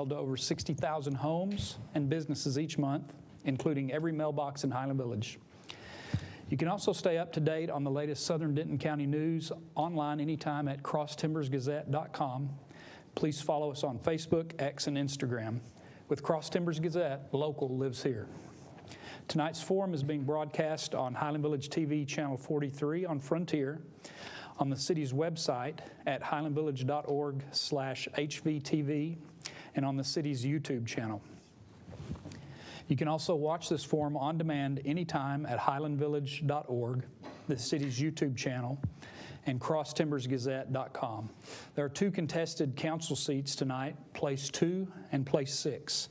mailed to over 60,000 homes and businesses each month, including every mailbox in Highland Village. You can also stay up to date on the latest Southern Denton County news online anytime at crosstimbersgazette.com. Please follow us on Facebook, X, and Instagram. With Cross Timbers Gazette, local lives here. Tonight's forum is being broadcast on Highland Village TV Channel 43 on Frontier, on the city's website at highlandvillage.org/HVTV, and on the city's YouTube channel. You can also watch this forum on demand anytime at highlandvillage.org, the city's YouTube channel, and crosstimbersgazette.com. There are 2 contested council seats tonight, place 2 and place 6.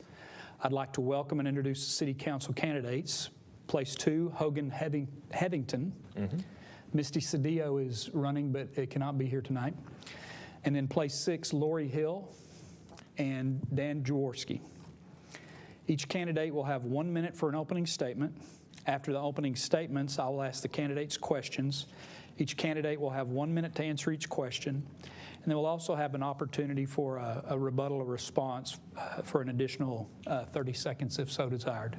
I'd like to welcome and introduce the city council candidates. Place 2, Hogan Heathington. Misty Cedillo is running, but it cannot be here tonight. And then place 6, Lori Hill and Dan Jaworski. Each candidate will have 1 minute for an opening statement. After the opening statements, I will ask the candidates questions. Each candidate will have 1 minute to answer each question, and they will also have an opportunity for a rebuttal or response for an additional 30 seconds if so desired.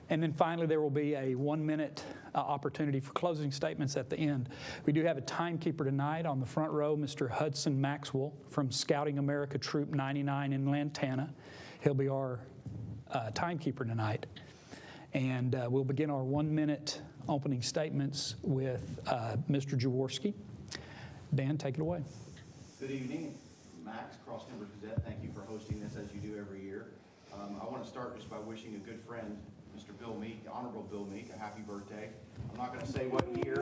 And then finally, there will be a 1 minute opportunity for closing statements at the end. We do have a timekeeper tonight on the front row, Mr. Hudson Maxwell from Scouting America Troop 99 in Lantana. He'll be our timekeeper tonight. And we'll begin our 1 minute opening statements with Mr. Jaworski. Dan, take it away. Good evening. Max, Cross Timbers Gazette. Thank you for hosting this as you do every year. I want to start just by wishing a good friend, Mr. Bill Meek, Honorable Bill Meek, a happy birthday. I'm not going to say what year,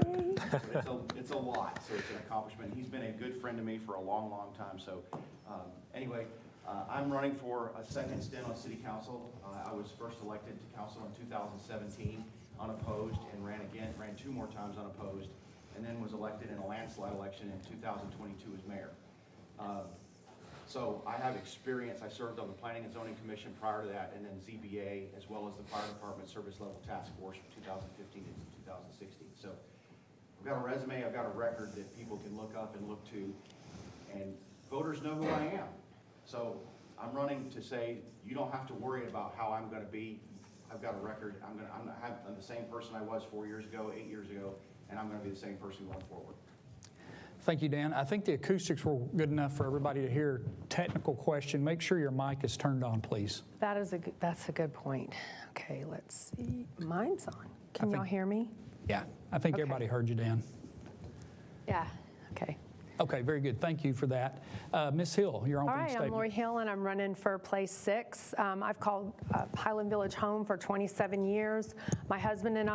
but it's a lot, so it's an accomplishment. He's been a good friend to me for a long, long time. So anyway, I'm running for a second stint on City Council. I was first elected to council in 2017 unopposed and ran 2 more times unopposed, and then was elected in a landslide election in 2022 as mayor. So I have experience. I served on the Planning and Zoning Commission prior to that, and then ZBA, as well as the Fire Department Service Level Task Force from 2015 to 2016. So I've got a resume, I've got a record that people can look up and look to, and voters know who I am. So I'm running to say, you don't have to worry about how I'm going to be. I've got a record. I'm the same person I was 4 years ago, 8 years ago, and I'm going to be the same person going forward. Thank you, Dan. I think the acoustics were good enough for everybody to hear. Technical question. Make sure your mic is turned on, please. That's a good point. Okay, let's see. Mine's on. Can y'all hear me? Yeah, I think everybody heard you, Dan. Yeah, okay. Okay, very good. Thank you for that. Ms. Hill, your opening statement. All right, I'm Lori Hill, and I'm running for place 6. I've called Highland Village home for 27 years. My husband and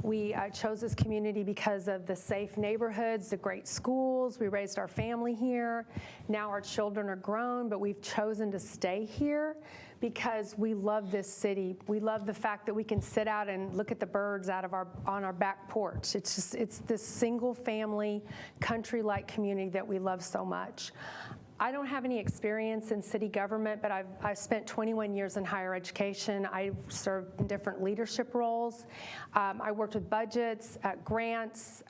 we chose this community because of the safe neighborhoods, the great schools. We raised our family here. Now our children are grown, but we've chosen to stay here because we love this city. We love the fact that we can sit out and look at the birds on our back porch. It's this single family, country-like community that we love so much. I don't have any experience in city government, but I've spent 21 years in higher education. I served in different leadership roles. I worked with budgets, grants.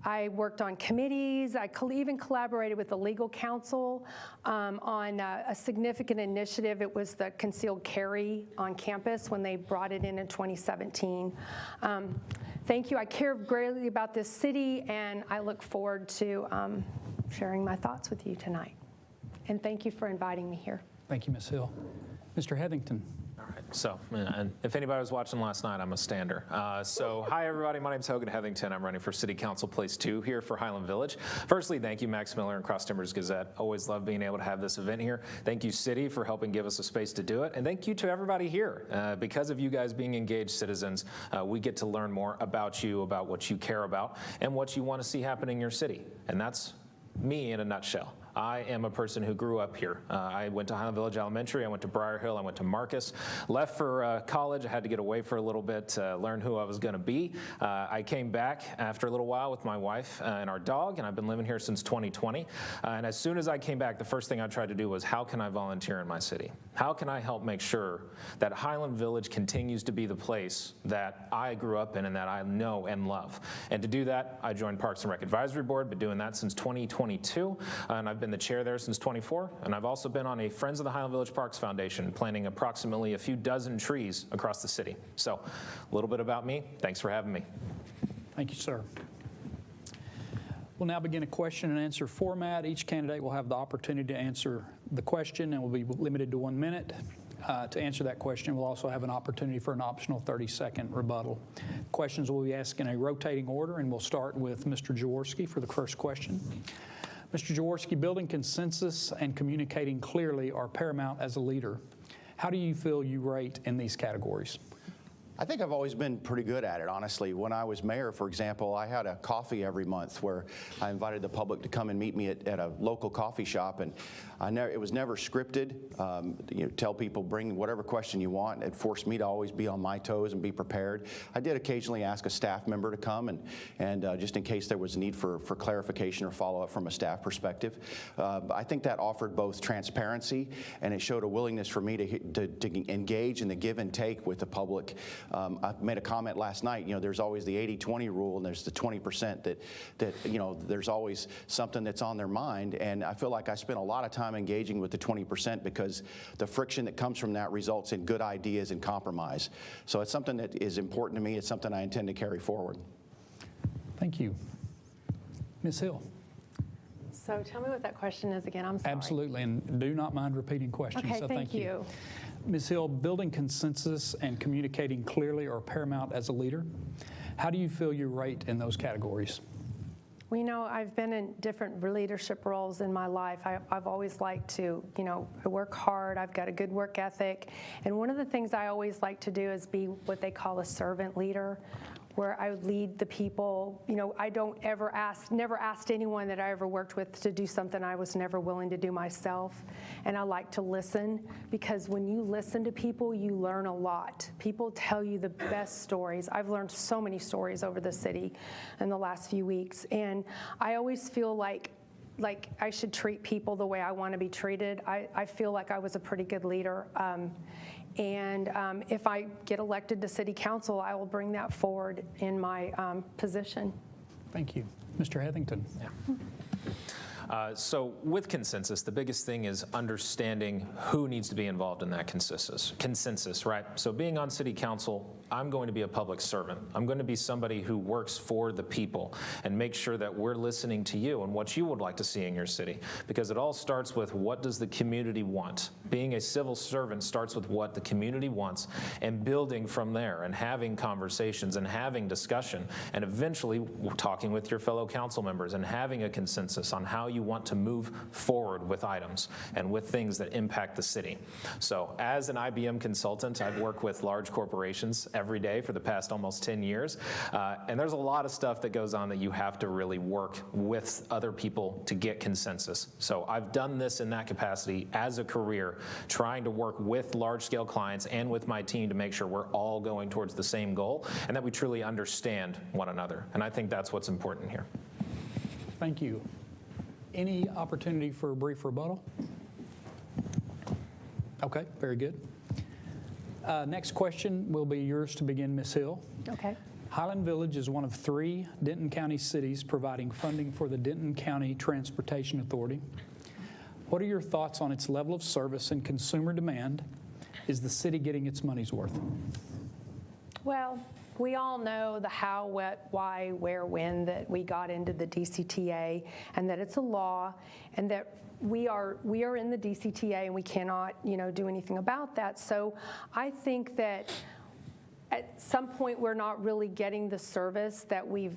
I worked on committees. I even collaborated with the legal counsel on a significant initiative. It was the concealed carry on campus when they brought it in 2017. Thank you. I care greatly about this city, and I look forward to sharing my thoughts with you tonight. And thank you for inviting me here. Thank you, Ms. Hill. Mr. Heathington. All right, so and if anybody was watching last night, I'm a stander. So hi, everybody. My name's Hogan Heathington. I'm running for City Council Place 2 here for Highland Village. Firstly, thank you, Max Miller and Cross Timbers Gazette. Always love being able to have this event here. Thank you, City, for helping give us a space to do it. And thank you to everybody here. Because of you guys being engaged citizens, we get to learn more about you, about what you care about, and what you want to see happen in your city. And that's me in a nutshell. I am a person who grew up here. I went to Highland Village Elementary, I went to Briar Hill, I went to Marcus. Left for college, I had to get away for a little bit to learn who I was gonna be. I came back after a little while with my wife and our dog, and I've been living here since 2020. And as soon as I came back, the first thing I tried to do was, how can I volunteer in my city? How can I help make sure that Highland Village continues to be the place that I grew up in and that I know and love? And to do that, I joined Parks and Rec Advisory Board, been doing that since 2022, and I've been been the chair there since '24, and I've also been on a Friends of the Highland Village Parks Foundation, planting approximately a few dozen trees across the city. So a little bit about me. Thanks for having me. Thank you, sir. We'll now begin a question and answer format. Each candidate will have the opportunity to answer the question and will be limited to 1 minute. To answer that question, we'll also have an opportunity for an optional 30-second rebuttal. Questions will be asked in a rotating order, and we'll start with Mr. Jaworski for the first question. Mr. Jaworski, building consensus and communicating clearly are paramount as a leader. How do you feel you rate in these categories? I think I've always been pretty good at it, honestly. When I was mayor, for example, I had a coffee every month where I invited the public to come and meet me at a local coffee shop, and it was never scripted. Tell people, bring whatever question you want. It forced me to always be on my toes and be prepared. I did occasionally ask a staff member to come, and just in case there was a need for clarification or follow-up from a staff perspective. I think that offered both transparency, and it showed a willingness for me to engage in the give and take with the public. I made a comment last night, there's always the 80-20 rule, and there's the 20% that there's always something that's on their mind, and I feel like I spent a lot of time engaging with the 20% because the friction that comes from that results in good ideas and compromise. So it's something that is important to me. It's something I intend to carry forward. Thank you. Ms. Hill. So tell me what that question is again. I'm sorry. Absolutely, and do not mind repeating questions. Okay, so thank you. Ms. Hill, building consensus and communicating clearly are paramount as a leader. How do you feel you rate in those categories? Well, I've been in different leadership roles in my life. I've always liked to, I work hard. I've got a good work ethic. And one of the things I always like to do is be what they call a servant leader, where I would lead the people. I never asked anyone that I ever worked with to do something I was never willing to do myself. And I like to listen, because when you listen to people, you learn a lot. People tell you the best stories. I've learned so many stories over the city in the last few weeks. And I always feel like I should treat people the way I want to be treated. I feel like I was a pretty good leader. And if I get elected to city council, I will bring that forward in my position. Thank you. Mr. Heathington. Yeah. So with consensus, the biggest thing is understanding who needs to be involved in that consensus, right? So being on city council, I'm going to be a public servant. I'm going to be somebody who works for the people and make sure that we're listening to you and what you would like to see in your city, because it all starts with what does the community want. Being a civil servant starts with what the community wants and building from there and having conversations and having discussion and eventually talking with your fellow council members and having a consensus on how you want to move forward with items and with things that impact the city. So as an IBM consultant, I've worked with large corporations every day for the past almost 10 years. And there's a lot of stuff that goes on that you have to really work with other people to get consensus. So I've done this in that capacity as a career, trying to work with large-scale clients and with my team to make sure we're all going towards the same goal and that we truly understand one another. And I think that's what's important here. Thank you. Any opportunity for a brief rebuttal? Okay, very good. Next question will be yours to begin, Ms. Hill. Okay. Highland Village is one of 3 Denton County cities providing funding for the Denton County Transportation Authority. What are your thoughts on its level of service and consumer demand? Is the city getting its money's worth? Well, we all know the how, what, why, where, when that we got into the DCTA, and that it's a law, and that we are in the DCTA and we cannot, do anything about that. So I think that at some point we're not really getting the service that we've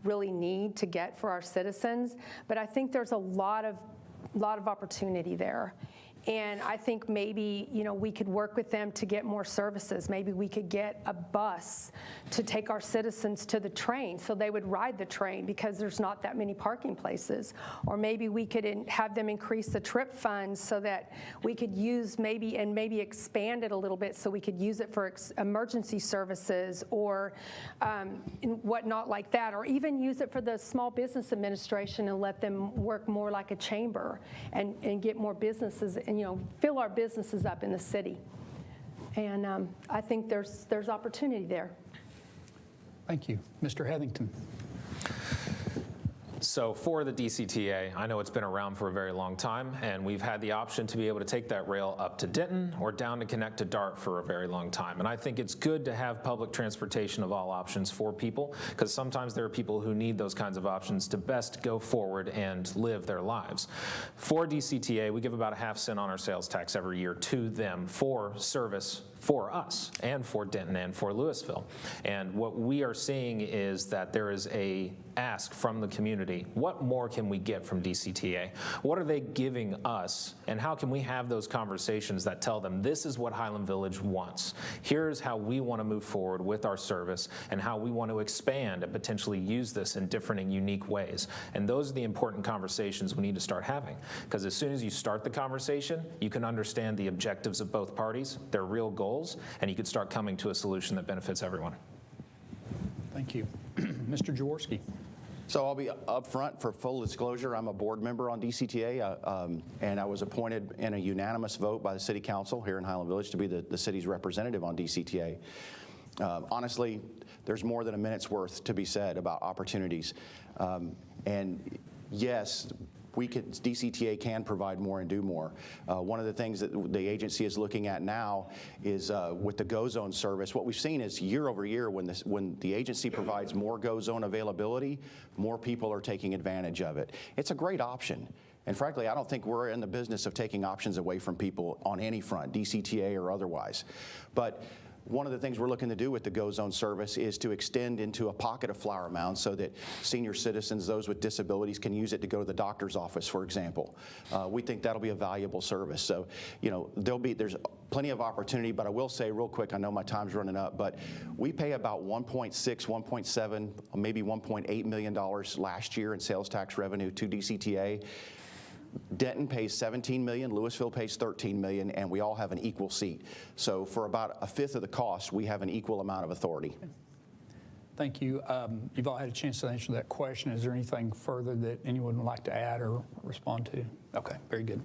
really need to get for our citizens. But I think there's a lot of opportunity there. And I think maybe, we could work with them to get more services. Maybe we could get a bus to take our citizens to the train so they would ride the train because there's not that many parking places. Or maybe we could have them increase the trip funds so that we could use maybe expand it a little bit so we could use it for emergency services or whatnot like that. Or even use it for the Small Business Administration and let them work more like a chamber and get more businesses and fill our businesses up in the city. And I think there's opportunity there. Thank you. Mr. Heathington. So for the DCTA, I know it's been around for a very long time, and we've had the option to be able to take that rail up to Denton or down to connect to Dart for a very long time. And I think it's good to have public transportation of all options for people, because sometimes there are people who need those kinds of options to best go forward and live their lives. For DCTA, we give about a half cent on our sales tax every year to them for service for us and for Denton and for Louisville. And what we are seeing is that there is a ask from the community, what more can we get from DCTA? What are they giving us? And how can we have those conversations that tell them this is what Highland Village wants? Here's how we want to move forward with our service and how we want to expand and potentially use this in different and unique ways. And those are the important conversations we need to start having. Because as soon as you start the conversation, you can understand the objectives of both parties, their real goals, and you can start coming to a solution that benefits everyone. Thank you. Mr. Jaworski. So I'll be upfront for full disclosure. I'm a board member on DCTA, and I was appointed in a unanimous vote by the City Council here in Highland Village to be the city's representative on DCTA. Honestly, there's more than a minute's worth to be said about opportunities. And yes, DCTA can provide more and do more. One of the things that the agency is looking at now is with the Go Zone service. What we've seen is year over year, when the agency provides more Go Zone availability, more people are taking advantage of it. It's a great option. And frankly, I don't think we're in the business of taking options away from people on any front, DCTA or otherwise. But one of the things we're looking to do with the Go Zone service is to extend into a pocket of Flower Mound so that senior citizens, those with disabilities, can use it to go to the doctor's office, for example. We think that'll be a valuable service. So, you know, there's plenty of opportunity, but I will say real quick, I know my time's running up, but we pay about 1.6, 1.7, maybe $1.8 million last year in sales tax revenue to DCTA. Denton pays $17 million, Louisville pays $13 million, and we all have an equal seat. So for about a fifth of the cost, we have an equal amount of authority. Thank you. You've all had a chance to answer that question. Is there anything further that anyone would like to add or respond to? Okay, very good.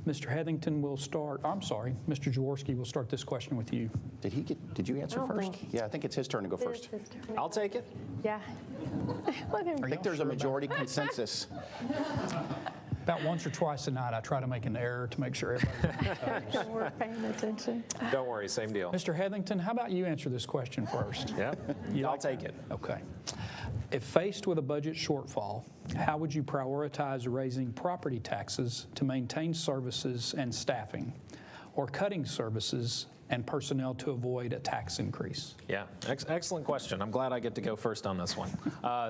Mr. Heathington will start. I'm sorry, Mr. Jaworski will start this question with you. Did you answer first? Yeah, I think it's his turn to go first. I'll take it. Yeah. Let him I think there's a majority consensus. About once or twice a night, I try to make an error to make sure everybody's on We're paying attention. Don't worry, same deal. Mr. Heathington, how about you answer this question first? Yeah, I'll take it. Okay. If faced with a budget shortfall, how would you prioritize raising property taxes to maintain services and staffing, or cutting services and personnel to avoid a tax increase? Yeah, excellent question. I'm glad I get to go first on this one.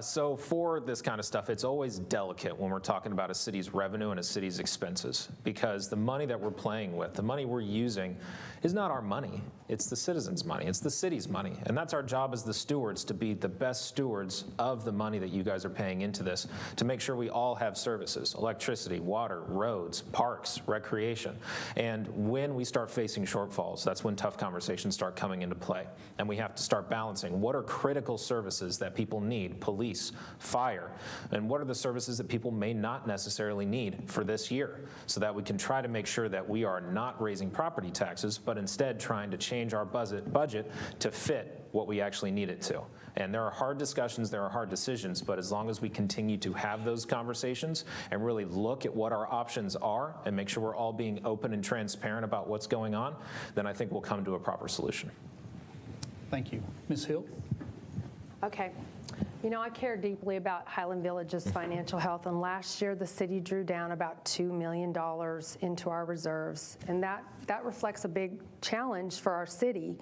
So for this kind of stuff, it's always delicate when we're talking about a city's revenue and a city's expenses, because the money that we're playing with, the money we're using, is not our money. It's the citizens' money. It's the city's money. And that's our job as the stewards, to be the best stewards of the money that you guys are paying into this, to make sure we all have services: electricity, water, roads, parks, recreation. And when we start facing shortfalls, that's when tough conversations start coming into play. And we have to start balancing what are critical services that people need: police, fire, and what are the services that people may not necessarily need for this year, so that we can try to make sure that we are not raising property taxes, but instead trying to change our budget to fit what we actually need it to. And there are hard discussions, there are hard decisions, but as long as we continue to have those conversations and really look at what our options are and make sure we're all being open and transparent about what's going on, then I think we'll come to a proper solution. Thank you. Ms. Hill? Okay. You know, I care deeply about Highland Village's financial health, and last year the city drew down about $2 million into our reserves, and that reflects a big challenge for our city.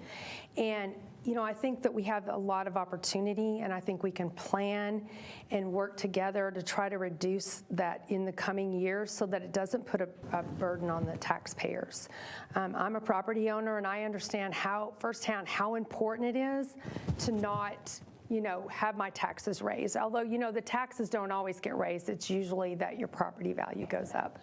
And you know, I think that we have a lot of opportunity, and I think we can plan and work together to try to reduce that in the coming years so that it doesn't put a burden on the taxpayers. I'm a property owner, and I understand firsthand how important it is to not, you know, have my taxes raised. Although, you know, the taxes don't always get raised. It's usually that your property value goes up.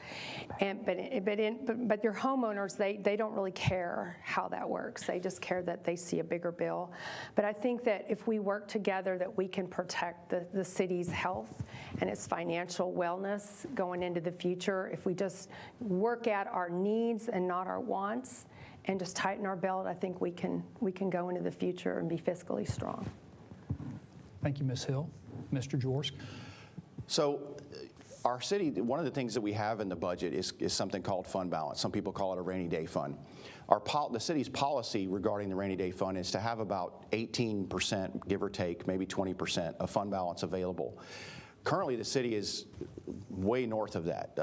But your homeowners, they don't really care how that works. They just care that they see a bigger bill. But I think that if we work together, that we can protect the city's health and its financial wellness going into the future. If we just work at our needs and not our wants and just tighten our belt, I think we can go into the future and be fiscally strong. Thank you, Ms. Hill. Mr. Jaworski. So our city, one of the things that we have in the budget is something called fund balance. Some people call it a rainy day fund. The city's policy regarding the rainy day fund is to have about 18%, give or take, maybe 20% of fund balance available. Currently, the city is way north of that.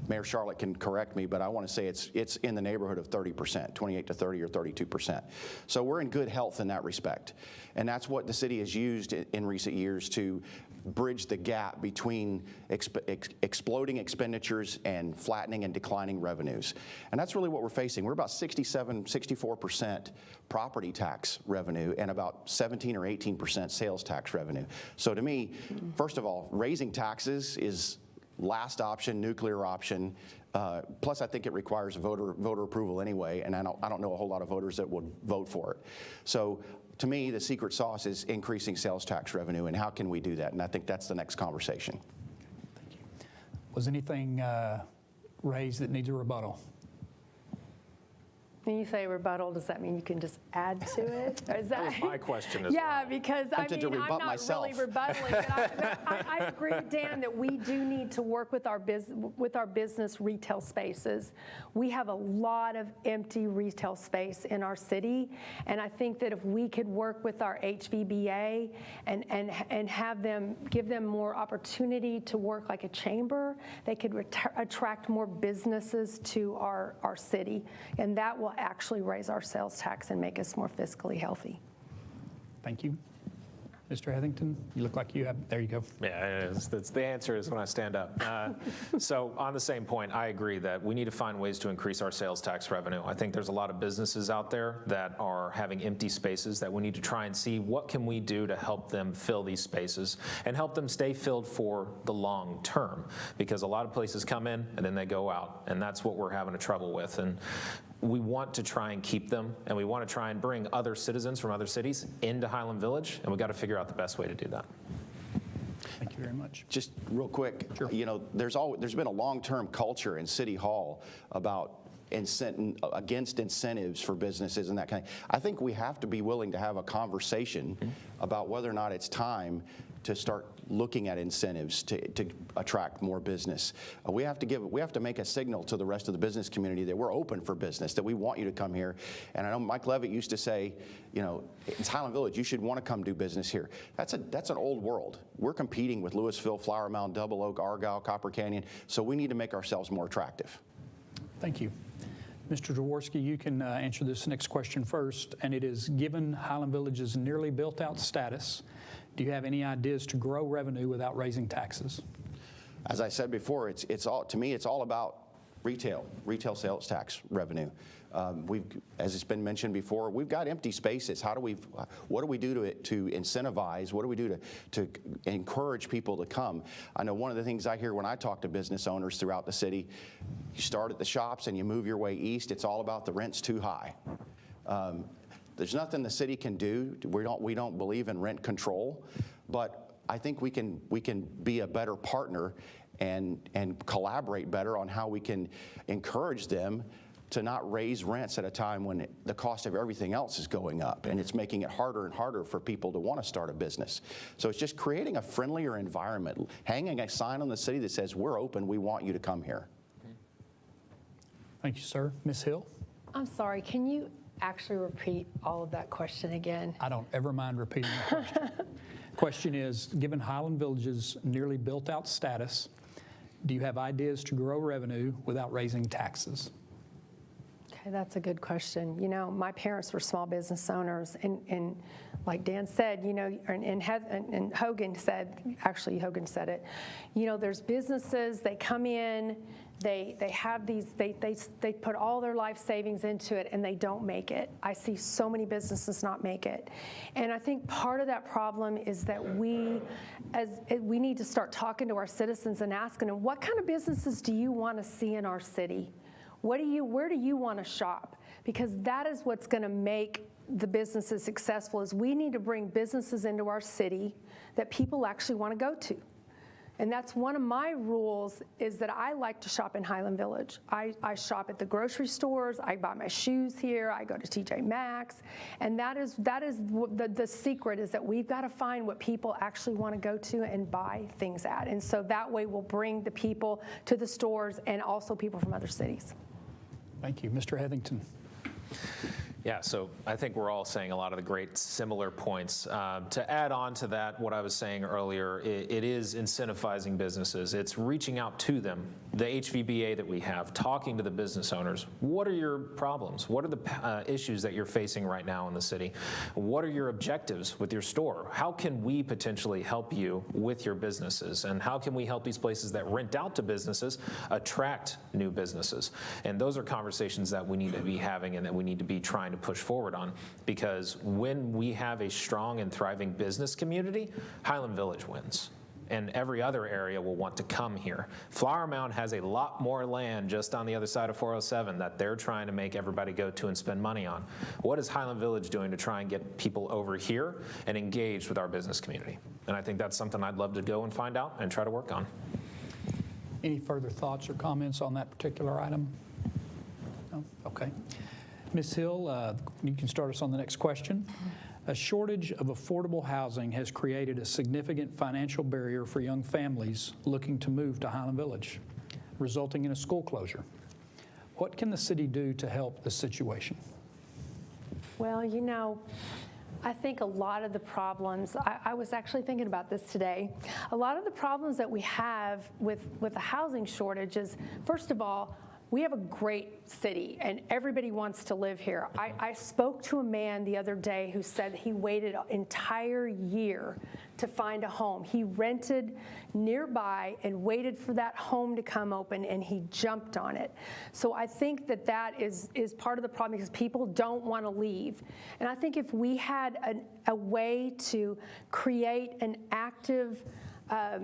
Mayor Charlotte can correct me, but I want to say it's in the neighborhood of 30%, 28 to 30 or 32%. So we're in good health in that respect. And that's what the city has used in recent years to bridge the gap between exploding expenditures and flattening and declining revenues. And that's really what we're facing. We're about 67, 64% property tax revenue and about 17 or 18% sales tax revenue. So to me, first of all, raising taxes is last option, nuclear option. Plus, I think it requires voter approval anyway, and I don't know a whole lot of voters that would vote for it. So to me, the secret sauce is increasing sales tax revenue, and how can we do that? And I think that's the next conversation. Thank you. Was anything raised that needs a rebuttal? When you say rebuttal, does that mean you can just add to it? Or is that was my question as yeah, well. because I'm not really rebuttaling, but I agree with Dan that we do need to work with our business retail spaces. We have a lot of empty retail space in our city, and I think that if we could work with our HVBA and have them, give them more opportunity to work like a chamber, they could attract more businesses to our city, and that will actually raise our sales tax and make us more fiscally healthy. Thank you. Mr. Heathington, you look like you have, there you go. Yeah, that's the answer is when I stand up. So on the same point, I agree that we need to find ways to increase our sales tax revenue. I think there's a lot of businesses out there that are having empty spaces that we need to try and see what can we do to help them fill these spaces and help them stay filled for the long term, because a lot of places come in and then they go out, and that's what we're having a trouble with. And we want to try and keep them, and we want to try and bring other citizens from other cities into Highland Village, and we've got to figure out the best way to do that. Thank you very much. Just real quick, Sure. you know, there's been a long-term culture in City Hall about against incentives for businesses and that kind of. I think we have to be willing to have a conversation about whether or not it's time to start looking at incentives to attract more business. We have to make a signal to the rest of the business community that we're open for business, that we want you to come here. And I know Mike Levitt used to say, you know, it's Highland Village, you should want to come do business here. That's an old world. We're competing with Louisville, Flower Mound, Double Oak, Argyle, Copper Canyon, so we need to make ourselves more attractive. Thank you. Mr. Jaworski, you can answer this next question first, and it is, given Highland Village's nearly built-out status, do you have any ideas to grow revenue without raising taxes? As I said before, it's all about retail sales tax revenue. As it's been mentioned before, we've got empty spaces. What do we do to incentivize? What do we do to encourage people to come? I know one of the things I hear when I talk to business owners throughout the city, you start at the shops and you move your way east, it's all about the rent's too high. There's nothing the city can do. We don't believe in rent control, but I think we can be a better partner and collaborate better on how we can encourage them to not raise rents at a time when the cost of everything else is going up, and it's making it harder and harder for people to want to start a business. So it's just creating a friendlier environment, hanging a sign on the city that says, we're open, we want you to come here. Thank you, sir. Ms. Hill? I'm sorry, can you actually repeat all of that question again? I don't ever mind repeating the question. Question is, given Highland Village's nearly built-out status, do you have ideas to grow revenue without raising taxes? Okay, that's a good question. You know, my parents were small business owners, and like Dan said, you know, and Hogan said it, you know, there's businesses, they come in, they have these, they put all their life savings into it and they don't make it. I see so many businesses not make it. And I think part of that problem is that we need to start talking to our citizens and asking them, what kind of businesses do you want to see in our city? Where do you want to shop? Because that is what's going to make the businesses successful, is we need to bring businesses into our city that people actually want to go to. And that's one of my rules, is that I like to shop in Highland Village. I shop at the grocery stores, I buy my shoes here, I go to TJ Maxx, and that is the secret, is that we've got to find what people actually want to go to and buy things at. And so that way we'll bring the people to the stores and also people from other cities. Thank you. Mr. Heathington. Yeah, so I think we're all saying a lot of the great similar points. To add on to that, what I was saying earlier, it is incentivizing businesses. It's reaching out to them, the HVBA that we have, talking to the business owners. What are your problems? What are the issues that you're facing right now in the city? What are your objectives with your store? How can we potentially help you with your businesses? And how can we help these places that rent out to businesses attract new businesses? And those are conversations that we need to be having and that we need to be trying to push forward on, because when we have a strong and thriving business community, Highland Village wins. And every other area will want to come here. Flower Mound has a lot more land just on the other side of 407 that they're trying to make everybody go to and spend money on. What is Highland Village doing to try and get people over here and engaged with our business community? And I think that's something I'd love to go and find out and try to work on. Any further thoughts or comments on that particular item? No? Okay. Ms. Hill, you can start us on the next question. A shortage of affordable housing has created a significant financial barrier for young families looking to move to Highland Village, resulting in a school closure. What can the city do to help the situation? Well, you know, I think a lot of the problems, I was actually thinking about this today, a lot of the problems that we have with the housing shortage is, first of all, we have a great city and everybody wants to live here. I spoke to a man the other day who said he waited an entire year to find a home. He rented nearby and waited for that home to come open, and he jumped on it. So I think that is part of the problem, because people don't want to leave. And I think if we had a way to create an active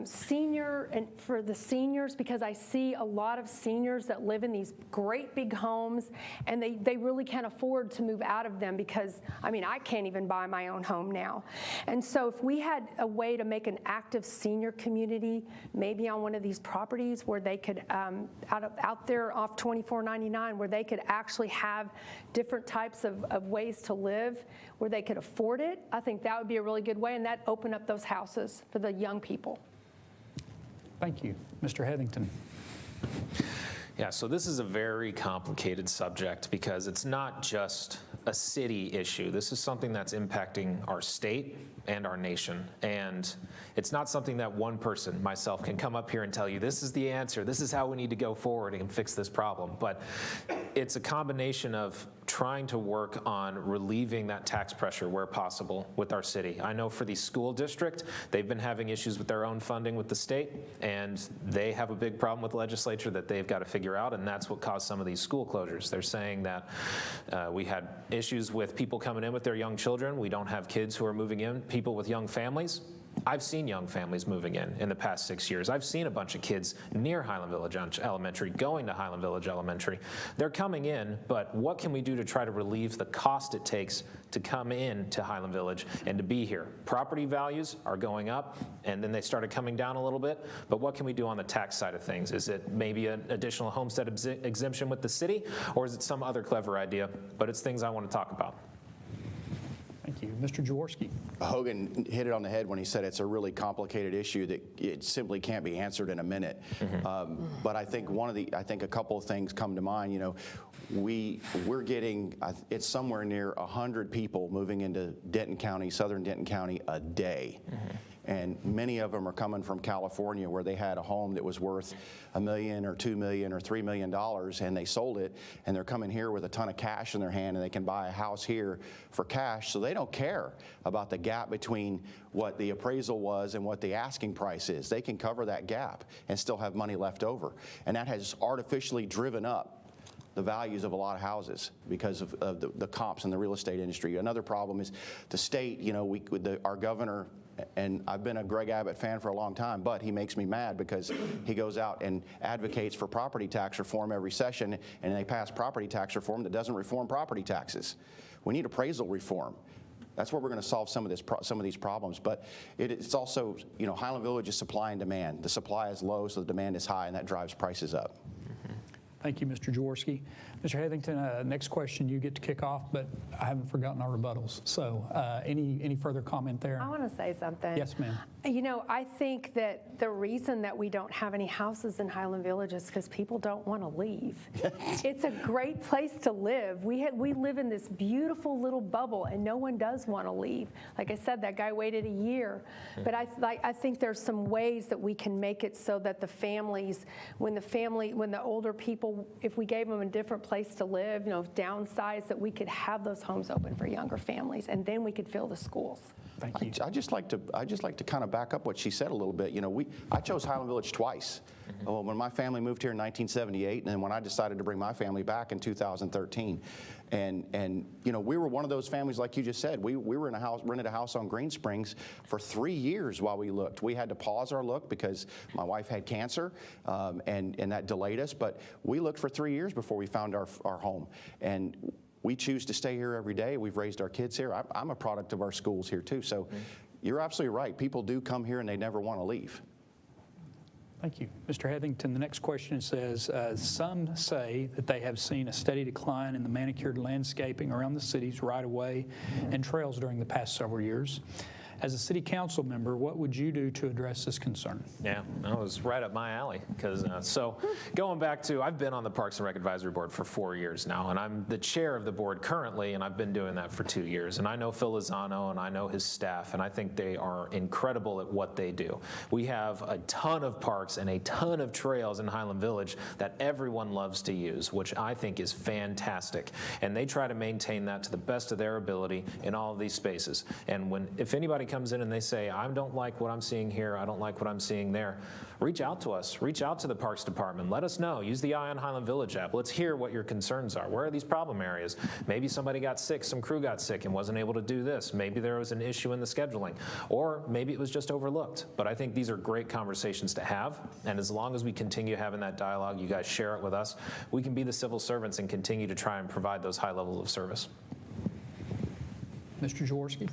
senior, and for the seniors, because I see a lot of seniors that live in these great big homes and they really can't afford to move out of them, because I mean, I can't even buy my own home now. And so if we had a way to make an active senior community, maybe on one of these properties where they could out there off 2499, where they could actually have different types of ways to live where they could afford it, I think that would be a really good way, and that open up those houses for the young people. Thank you. Mr. Heathington. Yeah, so this is a very complicated subject, because it's not just a city issue. This is something that's impacting our state and our nation. And it's not something that one person, myself, can come up here and tell you, this is the answer, this is how we need to go forward and fix this problem. But it's a combination of trying to work on relieving that tax pressure where possible with our city. I know for the school district, they've been having issues with their own funding with the state, and they have a big problem with the legislature that they've got to figure out, and that's what caused some of these school closures. They're saying that we had issues with people coming in with their young children. We don't have kids who are moving in, people with young families. I've seen young families moving in the past 6 years. I've seen a bunch of kids near Highland Village Elementary going to Highland Village Elementary. They're coming in, but what can we do to try to relieve the cost it takes to come in to Highland Village and to be here? Property values are going up, and then they started coming down a little bit, but what can we do on the tax side of things? Is it maybe an additional homestead exemption with the city, or is it some other clever idea? But it's things I want to talk about. Thank you. Mr. Jaworski. Hogan hit it on the head when he said it's a really complicated issue that it simply can't be answered in a minute. But I think a couple of things come to mind. You know, we're getting, it's somewhere near 100 people moving into Denton County, southern Denton County, a day. And many of them are coming from California, where they had a home that was worth $1 million or $2 million or $3 million, and they sold it, and they're coming here with a ton of cash in their hand, and they can buy a house here for cash, so they don't care about the gap between what the appraisal was and what the asking price is. They can cover that gap and still have money left over, and that has artificially driven up the values of a lot of houses because of the comps in the real estate industry. Another problem is the state, you know, our governor, and I've been a Greg Abbott fan for a long time, but he makes me mad because he goes out and advocates for property tax reform every session, and they pass property tax reform that doesn't reform property taxes. We need appraisal reform. That's where we're going to solve some of these problems. But it's also, Highland Village is supply and demand. The supply is low, so the demand is high, and that drives prices up. Thank you, Mr. Jaworski. Mr. Heathington, next question you get to kick off, but I haven't forgotten our rebuttals. So any further comment there? I want to say something. Yes, ma'am. I think that the reason that we don't have any houses in Highland Village is because people don't want to leave. It's a great place to live. We live in this beautiful little bubble, and no one does want to leave. Like I said, that guy waited a year. But I think there's some ways that we can make it so that the families, when the older people, if we gave them a different place to live, downsize, that we could have those homes open for younger families, and then we could fill the schools. Thank you. I just like to kind of back up what she said a little bit. I chose Highland Village twice. When my family moved here in 1978, and then when I decided to bring my family back in 2013. And we were one of those families, like you just said. We were rented a house on Green Springs for 3 years while we looked. We had to pause our look because my wife had cancer, and that delayed us. But we looked for 3 years before we found our home. And we choose to stay here every day. We've raised our kids here. I'm a product of our schools here too. So you're absolutely right. People do come here and they never want to leave. Thank you. Mr. Heathington, the next question says, some say that they have seen a steady decline in the manicured landscaping around the city's right-of-way and trails during the past several years. As a city council member, what would you do to address this concern? Yeah, that was right up my alley. Because so going back to, I've been on the Parks and Rec Advisory Board for 4 years now, and I'm the chair of the board currently, and I've been doing that for 2 years. And I know Phil Lozano, and I know his staff, and I think they are incredible at what they do. We have a ton of parks and a ton of trails in Highland Village that everyone loves to use, which I think is fantastic. And they try to maintain that to the best of their ability in all of these spaces. And if anybody comes in and they say, I don't like what I'm seeing here, I don't like what I'm seeing there, reach out to us, reach out to the Parks Department, let us know. Use the Eye on Highland Village app. Let's hear what your concerns are. Where are these problem areas? Maybe somebody got sick, some crew got sick and wasn't able to do this. Maybe there was an issue in the scheduling, or maybe it was just overlooked. But I think these are great conversations to have, and as long as we continue having that dialogue, you guys share it with us, we can be the civil servants and continue to try and provide those high levels of service. Mr. Jaworski?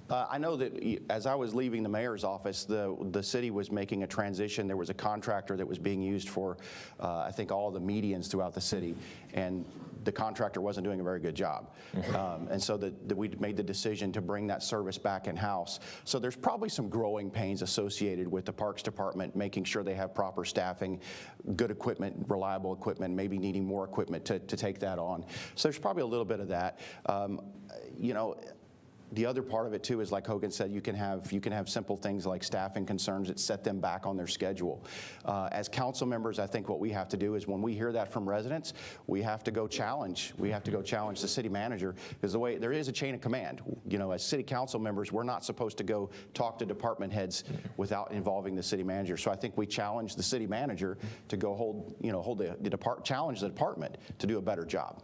I know that as I was leaving the mayor's office, the city was making a transition. There was a contractor that was being used for, I think, all of the medians throughout the city, and the contractor wasn't doing a very good job. And so we made the decision to bring that service back in-house. So there's probably some growing pains associated with the Parks Department, making sure they have proper staffing, good equipment, reliable equipment, maybe needing more equipment to take that on. So there's probably a little bit of that. The other part of it too is, like Hogan said, you can have simple things like staffing concerns that set them back on their schedule. As council members, I think what we have to do is, when we hear that from residents, we have to go challenge. We have to go challenge the city manager, because there is a chain of command. As city council members, we're not supposed to go talk to department heads without involving the city manager. So I think we challenge the city manager to go challenge the department to do a better job.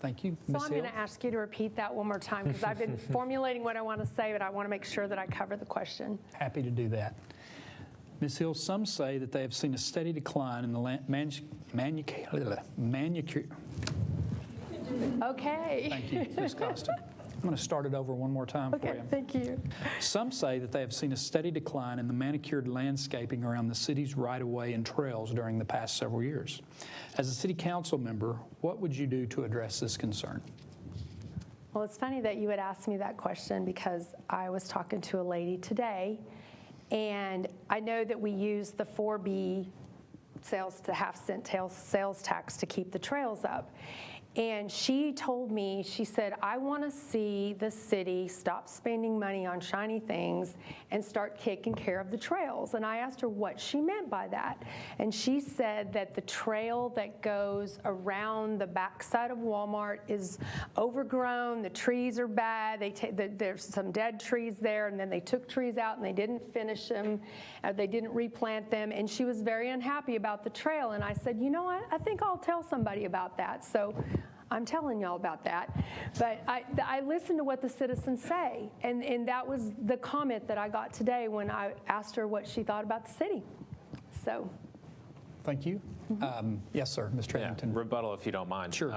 Thank you. So Ms. I'm Hill? going to ask you to repeat that one more time, because I've been formulating what I want to say, but I want to make sure that I cover the question. Happy to do that. Ms. Hill, some say that they have seen a steady decline in the manicure. Okay. Thank you, Ms. Costa. I'm going to start it over one more time for Okay, you. thank you. Some say that they have seen a steady decline in the manicured landscaping around the city's right-of-way and trails during the past several years. As a city council member, what would you do to address this concern? Well, it's funny that you would ask me that question, because I was talking to a lady today, and I know that we use the 4B sales to half-cent sales tax to keep the trails up. And she told me, she said, I want to see the city stop spending money on shiny things and start taking care of the trails. And I asked her what she meant by that. And she said that the trail that goes around the backside of Walmart is overgrown, the trees are bad, there's some dead trees there, and then they took trees out and they didn't finish them, they didn't replant them, and she was very unhappy about the trail. And I said, you know what, I think I'll tell somebody about that. So I'm telling y'all about that. But I listened to what the citizens say, and that was the comment that I got today when I asked her what she thought about the city. So. Thank you. Yes, sir, Mr. Yeah, Heathington. rebuttal if you don't mind. Sure.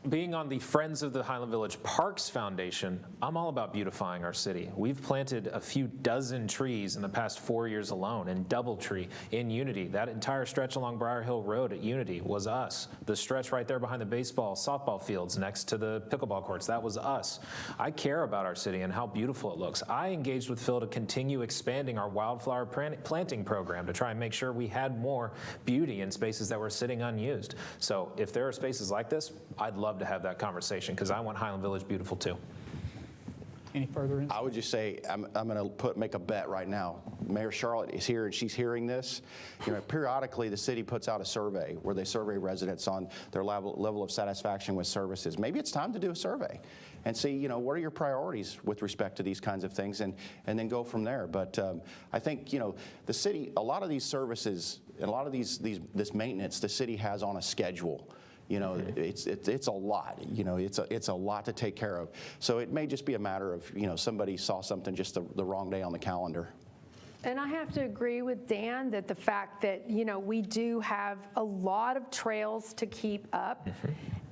being on the Friends of the Highland Village Parks Foundation, I'm all about beautifying our city. We've planted a few dozen trees in the past 4 years alone, in Doubletree, in Unity. That entire stretch along Briar Hill Road at Unity was us. The stretch right there behind the baseball, softball fields next to the pickleball courts, that was us. I care about our city and how beautiful it looks. I engaged with Phil to continue expanding our wildflower planting program to try and make sure we had more beauty in spaces that were sitting unused. So if there are spaces like this, I'd love to have that conversation because I want Highland Village beautiful too. Any further insight? I would just say, I'm going to make a bet right now. Mayor Charlotte is here and she's hearing this. You know, periodically the city puts out a survey where they survey residents on their level of satisfaction with services. Maybe it's time to do a survey and see, you know, what are your priorities with respect to these kinds of things, and then go from there. But I think, you know, the city, a lot of these services and a lot of this maintenance, the city has on a schedule. You know, it's a lot. You know, it's a lot to take care of. So it may just be a matter of, you know, somebody saw something just the wrong day on the calendar. And I have to agree with Dan that the fact that, you know, we do have a lot of trails to keep up,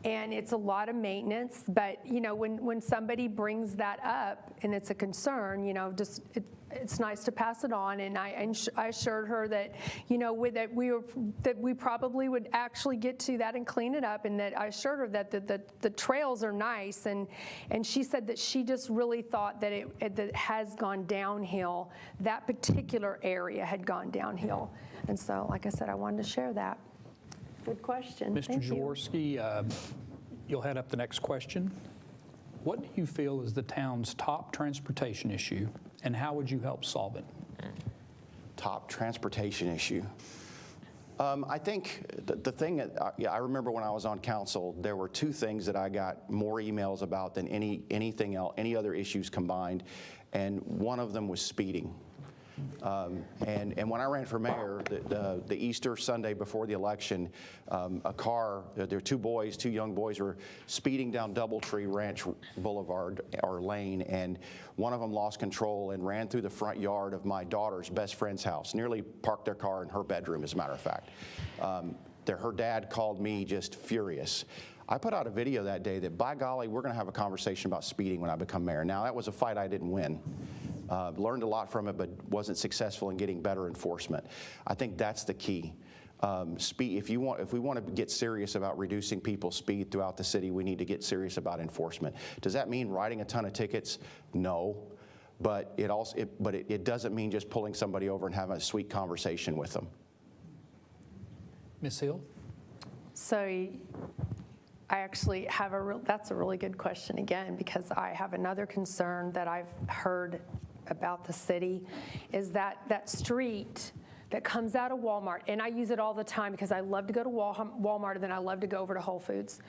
and it's a lot of maintenance. But, you know, when somebody brings that up and it's a concern, you know, just it's nice to pass it on. And I assured her that, you know, that we probably would actually get to that and clean it up, and that I assured her that the trails are nice, and she said that she just really thought that it has gone downhill. That particular area had gone downhill, and so, like I said, I wanted to share that. Good question. Mr. Thank you. Jaworski, you'll head up the next question. What do you feel is the town's top transportation issue, and how would you help solve it? Top transportation issue. I think the thing that I remember when I was on council, there were two things that I got more emails about than anything else, any other issues combined, and one of them was speeding. And when I ran for mayor, the Easter Sunday before the election, a car, there were two young boys were speeding down Doubletree Ranch Boulevard, or lane, and one of them lost control and ran through the front yard of my daughter's best friend's house, nearly parked their car in her bedroom, as a matter of fact. Her dad called me just furious. I put out a video that day that, by golly, we're going to have a conversation about speeding when I become mayor. Now, that was a fight I didn't win. Learned a lot from it, but wasn't successful in getting better enforcement. I think that's the key. Speed. If we want to get serious about reducing people's speed throughout the city, we need to get serious about enforcement. Does that mean writing a ton of tickets? No, but it doesn't mean just pulling somebody over and having a sweet conversation with them. Ms. Hill? So I actually have that's a really good question again, because I have another concern that I've heard about the city, is that street that comes out of Walmart, and I use it all the time because I love to go to Walmart, and then I love to go over to Whole Foods,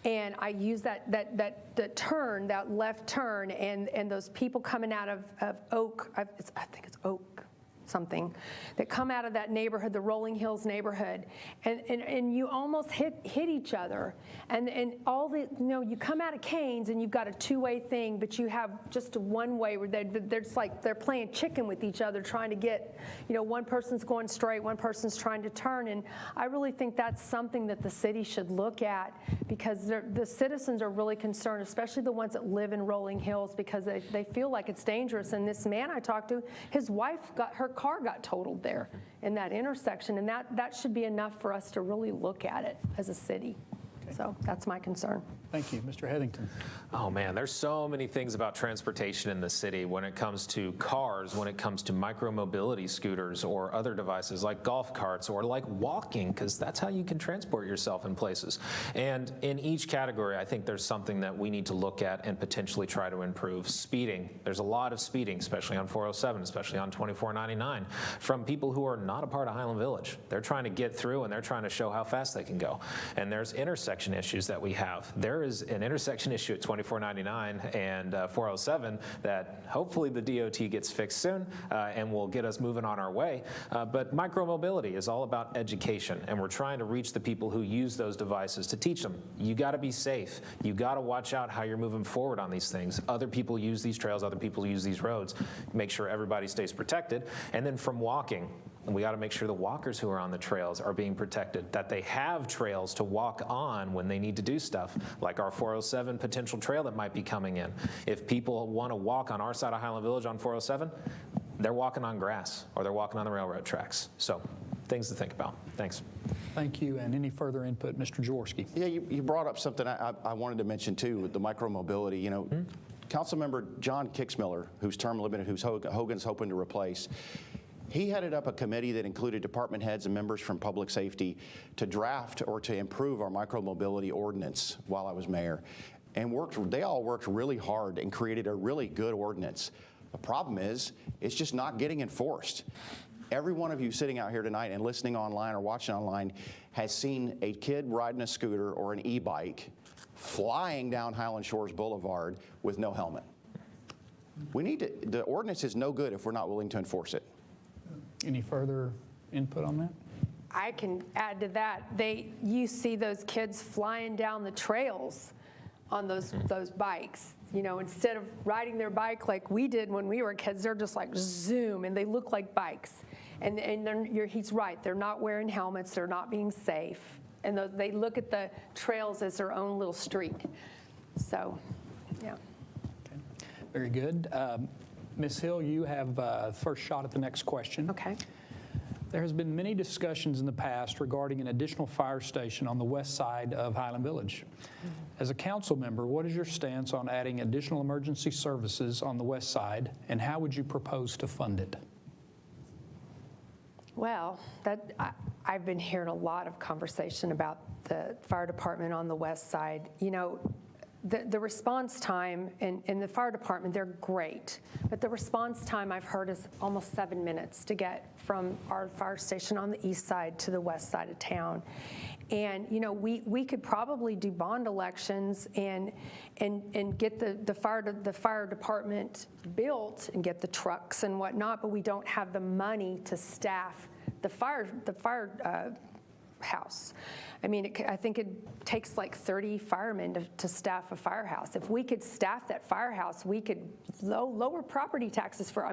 and I use that turn, that left turn, and those people coming out of Oak, I think it's Oak something, that come out of that neighborhood, the Rolling Hills neighborhood, and you almost hit each other, and all the, you know, you come out of Canes and you've got a two-way thing, but you have just a one-way where they're just like they're playing chicken with each other, trying to get, you know, one person's going straight, one person's trying to turn, and I really think that's something that the city should look at, because the citizens are really concerned, especially the ones that live in Rolling Hills, because they feel like it's dangerous. And this man I talked to, his wife her car got totaled there in that intersection, and that should be enough for us to really look at it as a city. Okay. So that's my concern. Thank you. Mr. Heathington? Oh man, there's so many things about transportation in the city when it comes to cars, when it comes to micro-mobility scooters or other devices like golf carts or like walking, because that's how you can transport yourself in places. And in each category, I think there's something that we need to look at and potentially try to improve. Speeding, there's a lot of speeding, especially on 407, especially on 2499, from people who are not a part of Highland Village. They're trying to get through and they're trying to show how fast they can go. And there's intersection issues that we have. There is an intersection issue at 2499 and 407 that hopefully the DOT gets fixed soon and will get us moving on our way. But micromobility is all about education, and we're trying to reach the people who use those devices to teach them. You got to be safe. You got to watch out how you're moving forward on these things. Other people use these trails, other people use these roads. Make sure everybody stays protected. And then from walking, And we got to make sure the walkers who are on the trails are being protected, that they have trails to walk on when they need to do stuff, like our 407 potential trail that might be coming in. If people want to walk on our side of Highland Village on 407, they're walking on grass or they're walking on the railroad tracks. So things to think about. Thanks. Thank you. And any further input, Mr. Jaworski? Yeah, you brought up something I wanted to mention too with the micromobility. You know, Councilmember John Kicksmiller, who's term limited, who's Hogan's hoping to replace, he headed up a committee that included department heads and members from public safety to draft or to improve our micromobility ordinance while I was mayor. And they all worked really hard and created a really good ordinance. The problem is, it's just not getting enforced. Every one of you sitting out here tonight and listening online or watching online has seen a kid riding a scooter or an e-bike flying down Highland Shores Boulevard with no helmet. The ordinance is no good if we're not willing to enforce it. Any further input on that? I can add to that. You see those kids flying down the trails on those bikes. You know, instead of riding their bike like we did when we were kids, they're just like zoom, and they look like bikes. And he's right. They're not wearing helmets. They're not being safe. And they look at the trails as their own little street. So, yeah. Okay. Very good. Ms. Hill, you have first shot at the next question. Okay. There has been many discussions in the past regarding an additional fire station on the west side of Highland Village. As a council member, what is your stance on adding additional emergency services on the west side, and how would you propose to fund it? Well, I've been hearing a lot of conversation about the fire department on the west side. You know, the response time in the fire department, they're great, but the response time I've heard is almost 7 minutes to get from our fire station on the east side to the west side of town. And you know, we could probably do bond elections and get the fire department built and get the trucks and whatnot, but we don't have the money to staff the fire house. I mean, I think it takes like 30 firemen to staff a firehouse. If we could staff that firehouse, we could lower property taxes for,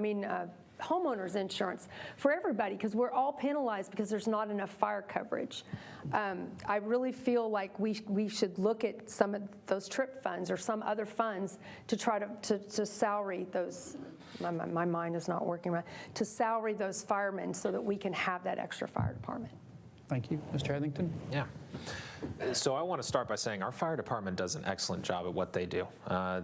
homeowners insurance for everybody, because we're all penalized because there's not enough fire coverage. I really feel like we should look at some of those TRIP funds or some other funds to try to salary those. My mind is not working right. To salary those firemen so that we can have that extra fire department. Thank you. Mr. Heathington? Yeah. So I want to start by saying our fire department does an excellent job at what they do.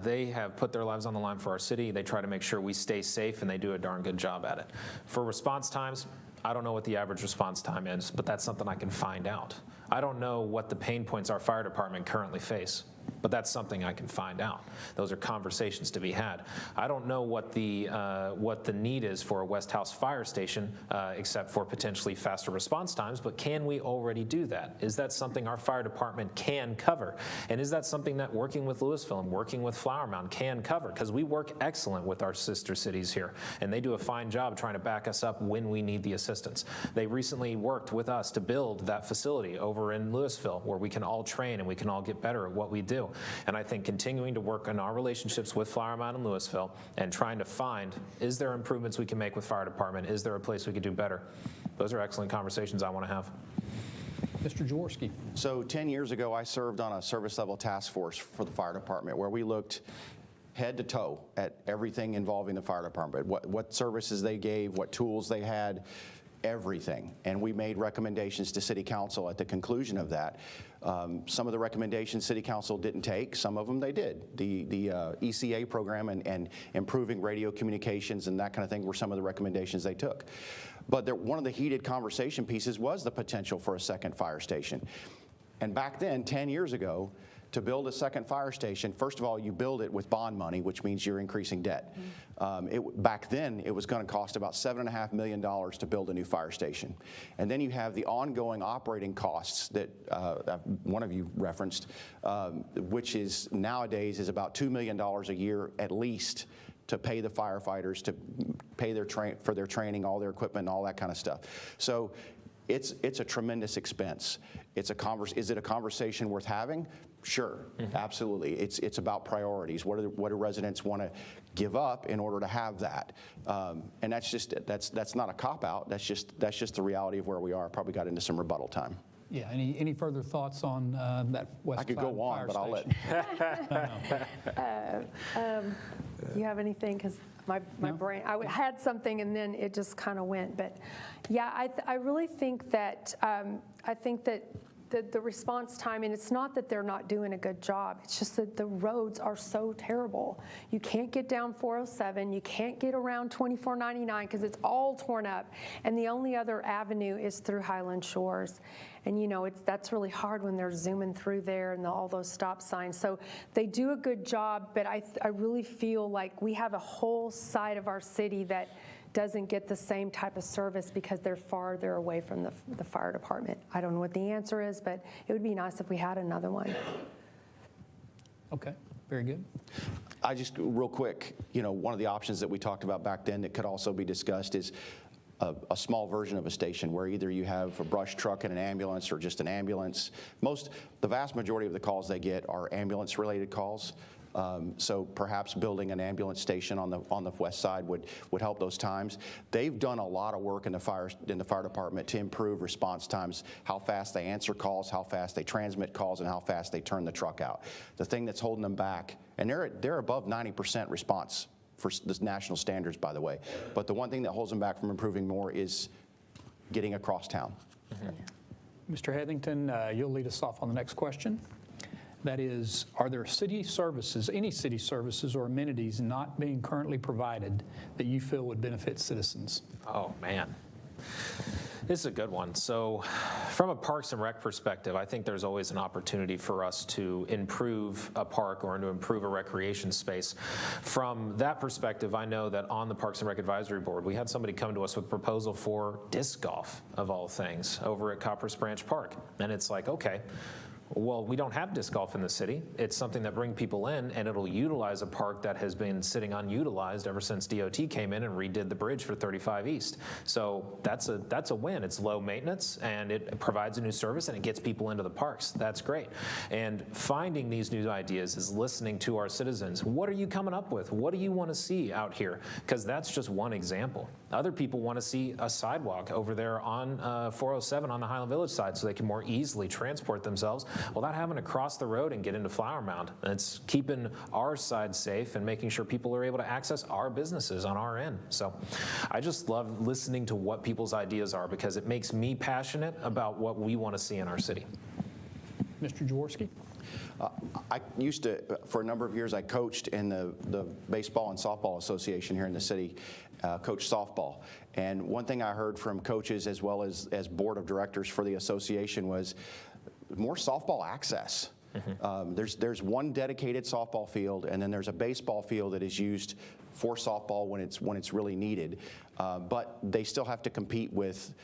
They have put their lives on the line for our city. They try to make sure we stay safe, and they do a darn good job at it. For response times, I don't know what the average response time is, but that's something I can find out. I don't know what the pain points our fire department currently face, but that's something I can find out. Those are conversations to be had. I don't know what the need is for a West House fire station, except for potentially faster response times, but can we already do that? Is that something our fire department can cover? And is that something that working with Louisville and working with Flower Mound can cover? Because we work excellent with our sister cities here, and they do a fine job trying to back us up when we need the assistance. They recently worked with us to build that facility over in Louisville where we can all train and we can all get better at what we do. And I think continuing to work on our relationships with Flower Mound and Louisville and trying to find, is there improvements we can make with fire department? Is there a place we could do better? Those are excellent conversations I want to have. Mr. Jaworski. So 10 years ago, I served on a service level task force for the fire department where we looked head to toe at everything involving the fire department, what services they gave, what tools they had, everything. And we made recommendations to City Council at the conclusion of that. Some of the recommendations City Council didn't take, some of them they did. The ECA program and improving radio communications and that kind of thing were some of the recommendations they took. But one of the heated conversation pieces was the potential for a second fire station. And back then, 10 years ago, to build a second fire station, first of all, you build it with bond money, which means you're increasing debt. Back then, it was going to cost about $7.5 million to build a new fire station. And then you have the ongoing operating costs that one of you referenced, which is nowadays is about $2 million a year at least to pay the firefighters, to pay for their training, all their equipment, and all that kind of stuff. So it's a tremendous expense. Is it a conversation worth having? Sure, absolutely. It's about priorities. What do residents want to give up in order to have that? And that's not a cop-out. That's just the reality of where we are. Probably got into some rebuttal time. Yeah, any further thoughts on that west I could side go on, fire but I'll station? You have anything? Because my brain, I had something and then it just kind of went. But yeah, I really think that, the response time, and it's not that they're not doing a good job, it's just that the roads are so terrible. You can't get down 407, you can't get around 2499 because it's all torn up, and the only other avenue is through Highland Shores. And that's really hard when they're zooming through there and all those stop signs. So they do a good job, but I really feel like we have a whole side of our city that doesn't get the same type of service because they're farther away from the fire department. I don't know what the answer is, but it would be nice if we had another one. Okay, very good. I just, real quick, one of the options that we talked about back then that could also be discussed is a small version of a station where either you have a brush truck and an ambulance or just an ambulance. The vast majority of the calls they get are ambulance-related calls. So perhaps building an ambulance station on the west side would help those times. They've done a lot of work in the fire department to improve response times, how fast they answer calls, how fast they transmit calls, and how fast they turn the truck out. The thing that's holding them back, and they're above 90% response for the national standards, by the way. But the one thing that holds them back from improving more is getting across town. Mr. Heathington, you'll lead us off on the next question. That is, are there city services, any city services or amenities not being currently provided that you feel would benefit citizens? Oh, man. This is a good one. So from a Parks and Rec perspective, I think there's always an opportunity for us to improve a park or to improve a recreation space. From that perspective, I know that on the Parks and Rec Advisory Board, we had somebody come to us with a proposal for disc golf, of all things, over at Copper Branch Park. And it's like, okay, well, we don't have disc golf in the city. It's something that brings people in, and it'll utilize a park that has been sitting unutilized ever since DOT came in and redid the bridge for 35 East. So that's a win. It's low maintenance, and it provides a new service, and it gets people into the parks. That's great. And finding these new ideas is listening to our citizens. What are you coming up with? What do you want to see out here? Because that's just one example. Other people want to see a sidewalk over there on 407 on the Highland Village side so they can more easily transport themselves without having to cross the road and get into Flower Mound. And it's keeping our side safe and making sure people are able to access our businesses on our end. So I just love listening to what people's ideas are because it makes me passionate about what we want to see in our city. Mr. Jaworski? I used to, for a number of years, I coached in the Baseball and Softball Association here in the city, coached softball. And one thing I heard from coaches as well as board of directors for the association was more softball access. There's one dedicated softball field, and then there's a baseball field that is used for softball when it's really needed. But they still have to compete with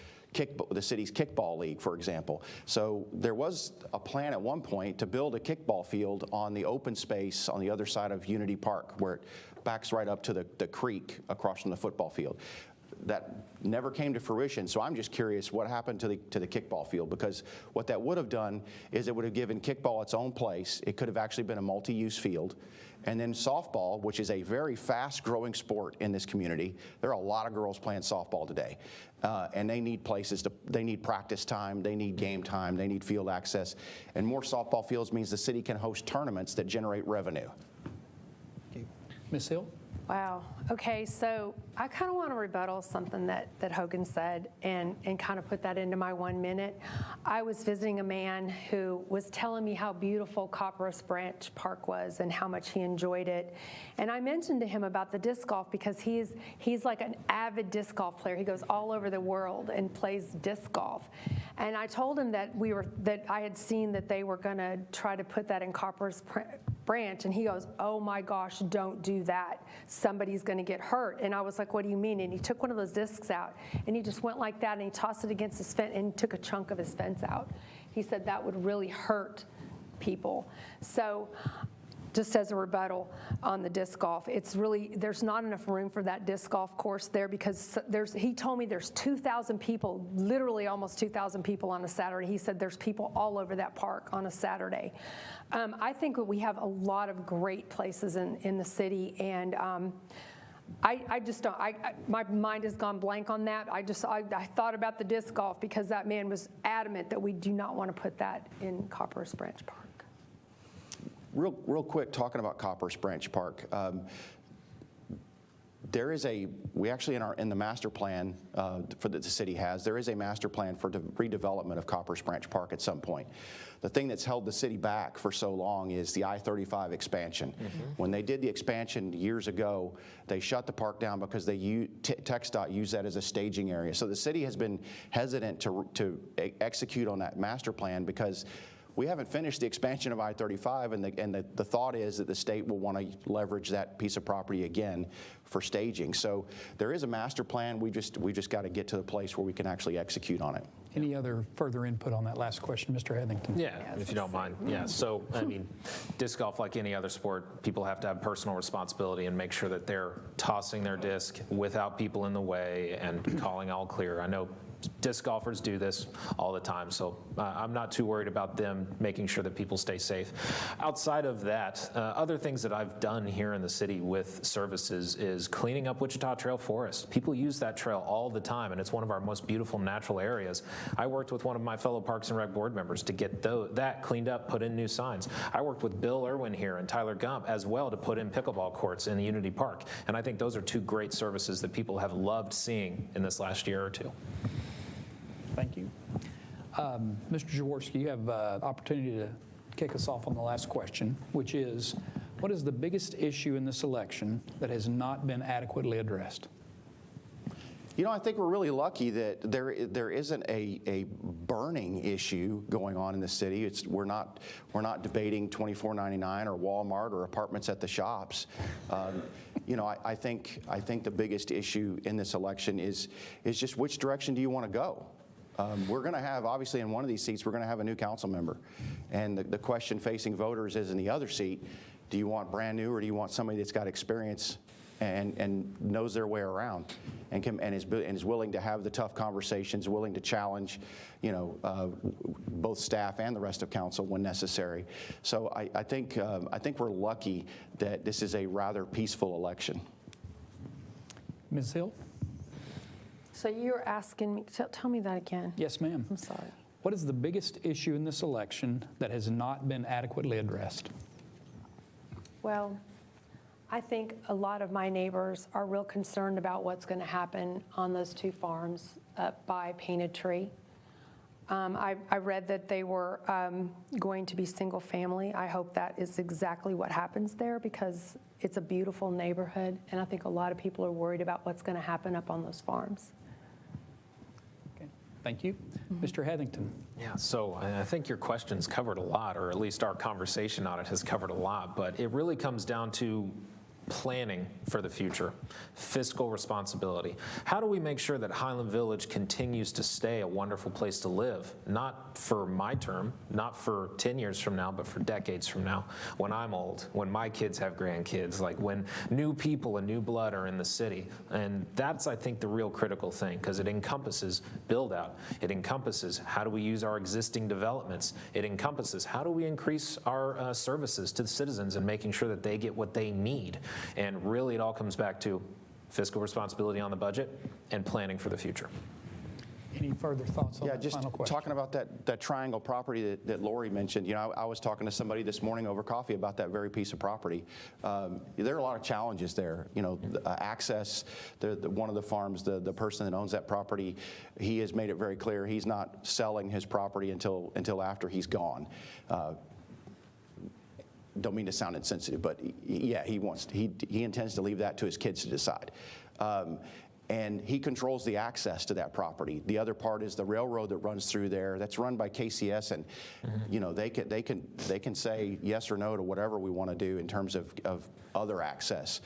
the city's kickball league, for example. So there was a plan at one point to build a kickball field on the open space on the other side of Unity Park, where it backs right up to the creek across from the football field. That never came to fruition, so I'm just curious what happened to the kickball field, because what that would have done is it would have given kickball its own place. It could have actually been a multi-use field. And then softball, which is a very fast-growing sport in this community. There are a lot of girls playing softball today, and they need they need practice time, they need game time, they need field access. And more softball fields means the city can host tournaments that generate revenue. Ms. Hill? Wow. Okay, so I kind of want to rebuttal something that Hogan said and kind of put that into my 1 minute. I was visiting a man who was telling me how beautiful Copperas Branch Park was and how much he enjoyed it. And I mentioned to him about the disc golf because he's like an avid disc golf player. He goes all over the world and plays disc golf. And I told him that I had seen that they were going to try to put that in Copperas Branch, and he goes, "Oh my gosh, don't do that. Somebody's going to get hurt." And I was like, "What do you mean?" And he took one of those discs out, and he just went like that, and he tossed it against his fence and took a chunk of his fence out. He said that would really hurt people. So just as a rebuttal on the disc golf, it's really, there's not enough room for that disc golf course there because he told me there's 2,000 people, literally almost 2,000 people on a Saturday. He said there's people all over that park on a Saturday. I think that we have a lot of great places in the city, and I just don't, my mind has gone blank on that. I thought about the disc golf because that man was adamant that we do not want to put that in Copperas Branch Park. Real quick, talking about Copperas Branch Park, there is we actually in the master plan that the city has, there is a master plan for redevelopment of Copperas Branch Park at some point. The thing that's held the city back for so long is the I-35 expansion. When they did the expansion years ago, they shut the park down because TxDOT used that as a staging area. So the city has been hesitant to execute on that master plan because we haven't finished the expansion of I-35, and the thought is that the state will want to leverage that piece of property again for staging. So there is a master plan. We just got to get to the place where we can actually execute on it. Any other further input on that last question, Mr. Heathington? Yeah, if you don't mind. Yeah, so, I mean, disc golf, like any other sport, people have to have personal responsibility and make sure that they're tossing their disc without people in the way and calling all clear. I know disc golfers do this all the time, so I'm not too worried about them making sure that people stay safe. Outside of that, other things that I've done here in the city with services is cleaning up Wichita Trail Forest. People use that trail all the time, and it's one of our most beautiful natural areas. I worked with one of my fellow Parks and Rec board members to get that cleaned up, put in new signs. I worked with Bill Irwin here and Tyler Gump as well to put in pickleball courts in the Unity Park, and I think those are two great services that people have loved seeing in this last year or two. Thank you. Mr. Jaworski, you have opportunity to kick us off on the last question, which is, what is the biggest issue in this election that has not been adequately addressed? You know, I think we're really lucky that there isn't a burning issue going on in the city. We're not debating $24.99 or Walmart or apartments at the shops. You know, I think the biggest issue in this election is just which direction do you want to go? We're going to have, obviously, in one of these seats, we're going to have a new council member. And the question facing voters is in the other seat, do you want brand new or do you want somebody that's got experience and knows their way around and is willing to have the tough conversations, willing to challenge, you know, both staff and the rest of council when necessary. So I think we're lucky that this is a rather peaceful election. Ms. Hill? So you're asking me, tell me that again. Yes, ma'am. I'm sorry. What is the biggest issue in this election that has not been adequately addressed? Well, I think a lot of my neighbors are real concerned about what's going to happen on those two farms up by Painted Tree. I read that they were going to be single family. I hope that is exactly what happens there because it's a beautiful neighborhood, and I think a lot of people are worried about what's going to happen up on those farms. Okay, thank you. Mr. Heathington. Yeah, so I think your question's covered a lot, or at least our conversation on it has covered a lot, but it really comes down to planning for the future, fiscal responsibility. How do we make sure that Highland Village continues to stay a wonderful place to live? Not for my term, not for 10 years from now, but for decades from now, when I'm old, when my kids have grandkids, like when new people and new blood are in the city. And that's, I think, the real critical thing, because it encompasses build out. It encompasses how do we use our existing developments. It encompasses how do we increase our services to the citizens and making sure that they get what they need. And really, it all comes back to fiscal responsibility on the budget and planning for the future. Any further thoughts on that final question? Talking about that triangle property that Lori mentioned, you know, I was talking to somebody this morning over coffee about that very piece of property. There are a lot of challenges there. You know, access, one of the farms, the person that owns that property, he has made it very clear he's not selling his property until after he's gone. Don't mean to sound insensitive, but yeah, he intends to leave that to his kids to decide. And he controls the access to that property. The other part is the railroad that runs through there. That's run by KCS, and you know they can say yes or no to whatever we want to do in terms of other access.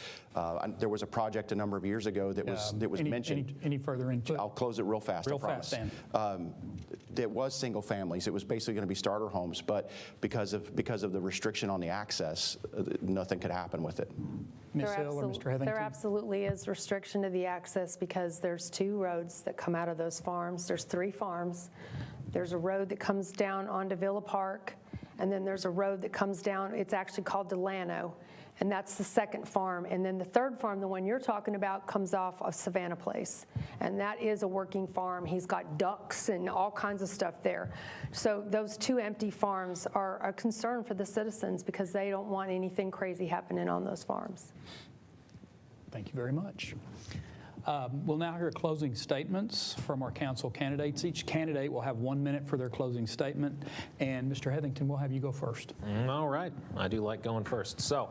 There was a project a number of years ago that was mentioned. Any further input? I'll close it real fast. Real I promise. fast, Dan. it was single families. It was basically going to be starter homes, but because of the restriction on the access, nothing could happen with it. Ms. Hill or Mr. Heathington? There absolutely is restriction to the access because there's 2 roads that come out of those farms. There's 3 farms. There's a road that comes down onto Villa Park, and then there's a road that comes down, it's actually called Delano, and that's the 2nd farm. And then the 3rd farm, the one you're talking about, comes off of Savannah Place, and that is a working farm. He's got ducks and all kinds of stuff there. So those 2 empty farms are a concern for the citizens because they don't want anything crazy happening on those farms. Thank you very much. We'll now hear closing statements from our council candidates. Each candidate will have 1 minute for their closing statement. And Mr. Heathington, we'll have you go first. All right. I do like going first. So,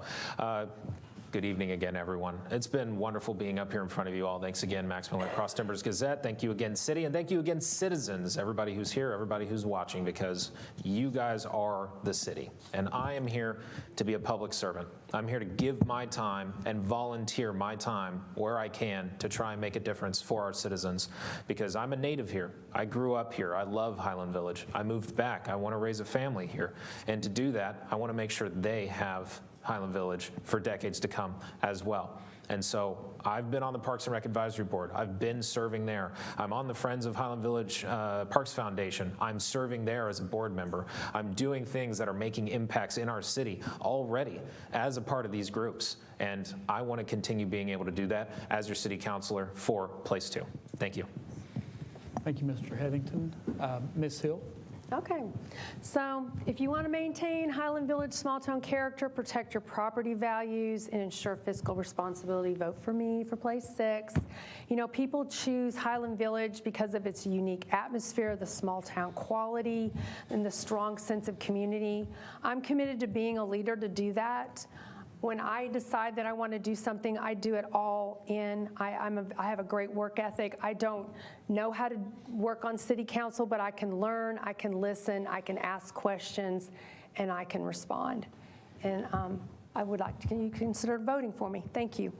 good evening again, everyone. It's been wonderful being up here in front of you all. Thanks again, Max Miller, Cross Timbers Gazette. Thank you again, City, and thank you again, citizens, everybody who's here, everybody who's watching, because you guys are the city. And I am here to be a public servant. I'm here to give my time and volunteer my time where I can to try and make a difference for our citizens, because I'm a native here. I grew up here. I love Highland Village. I moved back. I want to raise a family here. And to do that, I want to make sure they have Highland Village for decades to come as well. And so I've been on the Parks and Rec Advisory Board. I've been serving there. I'm on the Friends of Highland Village Parks Foundation. I'm serving there as a board member. I'm doing things that are making impacts in our city already as a part of these groups. And I want to continue being able to do that as your city councilor for Place 2. Thank you. Thank you, Mr. Heathington. Ms. Hill? Okay, so if you want to maintain Highland Village small town character, protect your property values, and ensure fiscal responsibility, vote for me for Place 6. You know, people choose Highland Village because of its unique atmosphere, the small town quality, and the strong sense of community. I'm committed to being a leader to do that. When I decide that I want to do something, I do it all in. I have a great work ethic. I don't know how to work on city council, but I can learn, I can listen, I can ask questions, and I can respond. And I would like to, you consider voting for me. Thank you.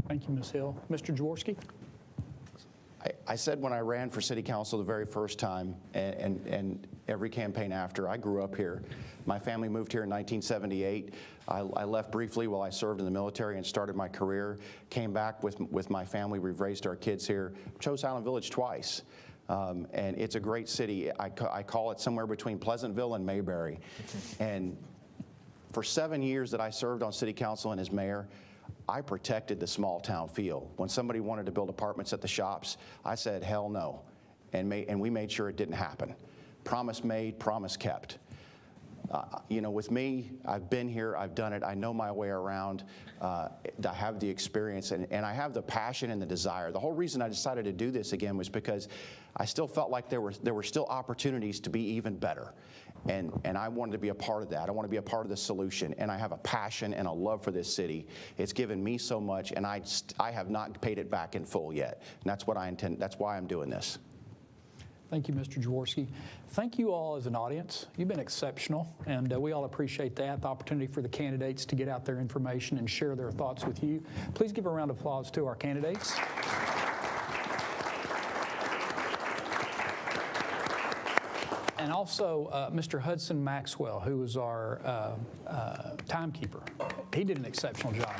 Thank you, Ms. Hill. Mr. Jaworski? I said when I ran for city council the very first time, and every campaign after, I grew up here. My family moved here in 1978. I left briefly while I served in the military and started my career. Came back with my family. We've raised our kids here. Chose Highland Village twice. And it's a great city. I call it somewhere between Pleasantville and Mayberry. And for 7 years that I served on city council and as mayor, I protected the small town feel. When somebody wanted to build apartments at the shops, I said, hell no. And we made sure it didn't happen. Promise made, promise kept. You know, with me, I've been here, I've done it, I know my way around, I have the experience, and I have the passion and the desire. The whole reason I decided to do this again was because I still felt like there were still opportunities to be even better. And I wanted to be a part of that. I want to be a part of the solution, and I have a passion and a love for this city. It's given me so much, and I have not paid it back in full yet. And that's what I intend. That's why I'm doing this. Thank you, Mr. Jaworski. Thank you all as an audience. You've been exceptional, and we all appreciate that, the opportunity for the candidates to get out their information and share their thoughts with you. Please give a round of applause to our candidates. And also, Mr. Hudson Maxwell, who was our timekeeper. He did an exceptional job.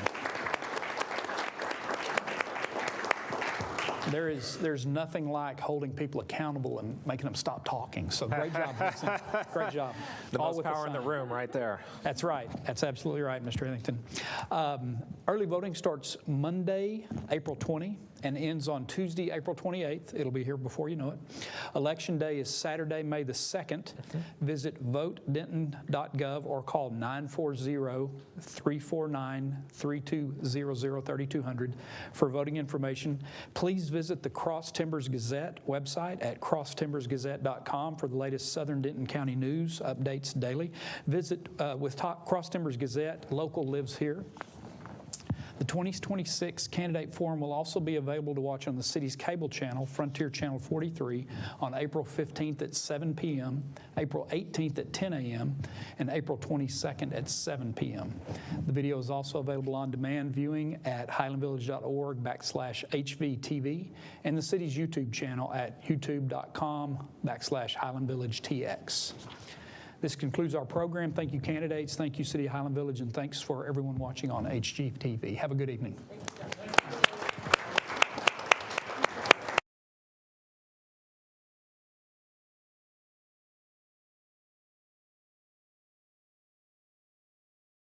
There's nothing like holding people accountable and making them stop talking. So great job, Hudson. Great job. The most power in the room right there. That's right. That's absolutely right, Mr. Ellington. Early voting starts Monday, April 20, and ends on Tuesday, April 28th. It'll be here before you know it. Election day is Saturday, May the 2nd. Visit votedenton.gov or call 940-349-3200 for voting information. Please visit the Cross Timbers Gazette website at crosstimbersgazette.com for the latest Southern Denton County news updates daily. Visit with Cross Timbers Gazette, local lives here. The 2026 Candidate Forum will also be available to watch on the city's cable channel, Frontier Channel 43, on April 15th at 7 p.m., April 18th at 10 a.m., and April 22nd at 7 p.m. The video is also available on demand viewing at highlandvillage.org/HVTV and the city's YouTube channel at youtube.com/HighlandVillageTX. This concludes our program. Thank you, candidates. Thank you, City of Highland Village, and thanks for everyone watching on HGTV. Have a good evening.